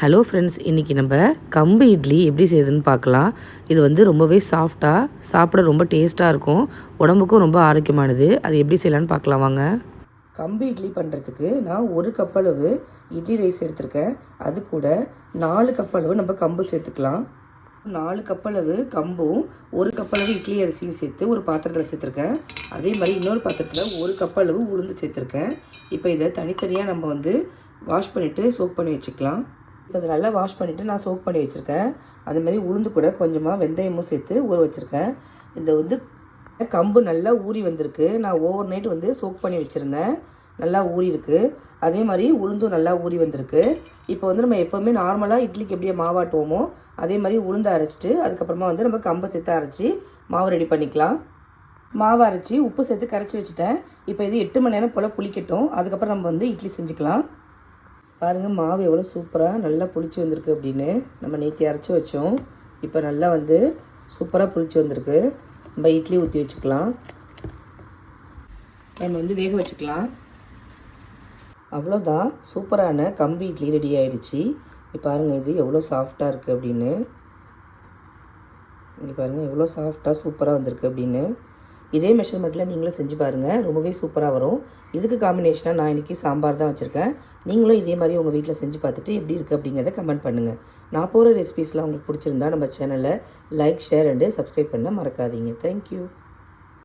Hello friends, இன்றைக்கி நம்ம கம்பு இட்லி எப்படி செய்யுதுன்னு பார்க்கலாம். இது வந்து ரொம்பவே சாஃப்டாக சாப்பிட ரொம்ப டேஸ்ட்டாக இருக்கும். உடம்புக்கும் ரொம்ப ஆரோக்கியமானது. அது எப்படி செய்யலான்னு பார்க்கலாம் வாங்க. கம்பு இட்லி பண்ணுறதுக்கு நான் 1 கப் அளவு இட்லி ரைஸ் எடுத்திருக்கேன். அது கூட 4 கப் அளவு நம்ம கம்பு சேர்த்துக்கலாம். 4 கப் அளவு கம்பும் 1 கப் அளவு இட்லி அரிசியும் சேர்த்து ஒரு பாத்திரத்தில் சேர்த்துருக்கேன். அதே மாதிரி இன்னொரு பாத்திரத்தில் 1 கப் அளவு உளுந்து சேர்த்துருக்கேன். இப்போ இதை தனித்தனியாக நம்ம வந்து வாஷ் பண்ணிவிட்டு சோக் பண்ணி வச்சுக்கலாம். இப்போ இதை நல்லா வாஷ் பண்ணிவிட்டு நான் சோக் பண்ணி வச்சுருக்கேன். அதுமாதிரி உளுந்து கூட கொஞ்சமாக வெந்தயமும் சேர்த்து ஊற வச்சுருக்கேன். இந்த வந்து கம்பு நல்லா ஊறி வந்திருக்கு. நான் ஓவர் நைட் வந்து சோக் பண்ணி வச்சுருந்தேன். நல்லா ஊறி இருக்குது. அதே மாதிரி உளுந்தும் நல்லா ஊறி வந்திருக்கு. இப்போ வந்து நம்ம எப்போவுமே நார்மலாக இட்லிக்கு எப்படியே மாவாட்டுவோமோ அதே மாதிரி உளுந்து அரைச்சிட்டு அதுக்கப்புறமா வந்து நம்ம கம்பை சேர்த்து அரைச்சி மாவு ரெடி பண்ணிக்கலாம். மாவு அரைச்சி உப்பு சேர்த்து கரைச்சி வச்சுட்டேன். இப்போ இது 8 மணி நேரம் போல் புளிக்கட்டும். அதுக்கப்புறம் நம்ம வந்து இட்லி செஞ்சுக்கலாம். பாருங்கள், மாவு எவ்வளோ சூப்பராக நல்லா புளிச்சு வந்திருக்கு அப்படின்னு. நம்ம நேற்று அரைச்சி வச்சோம். இப்போ நல்லா வந்து சூப்பராக புளிச்சு வந்திருக்கு. நம்ம இட்லி ஊற்றி வச்சுக்கலாம். நம்ம வந்து வேக வச்சுக்கலாம். அவ்வளோதான், சூப்பரான கம்பு இட்லி ரெடி ஆகிடுச்சு. இப்போ பாருங்கள் இது எவ்வளோ சாஃப்டாக இருக்குது அப்படின்னு. இங்கே பாருங்கள் எவ்வளோ சாஃப்டாக சூப்பராக வந்திருக்கு அப்படின்னு. இதே மெஷர்மெண்ட்டில் நீங்களும் செஞ்சு பாருங்கள், ரொம்பவே சூப்பராக வரும். இதுக்கு காம்பினேஷனாக நான் இன்றைக்கி சாம்பார் தான் வச்சுருக்கேன். நீங்களும் இதே மாதிரி உங்கள் வீட்டில் செஞ்சு பார்த்துட்டு எப்படி இருக்குது அப்படிங்கிறத கமெண்ட் பண்ணுங்கள். நான் போகிற ரெசிபீஸ்லாம் உங்களுக்கு பிடிச்சிருந்தா நம்ம சேனலை லைக், ஷேர் அண்டு சப்ஸ்கிரைப் பண்ண மறக்காதீங்க. தேங்க்யூ.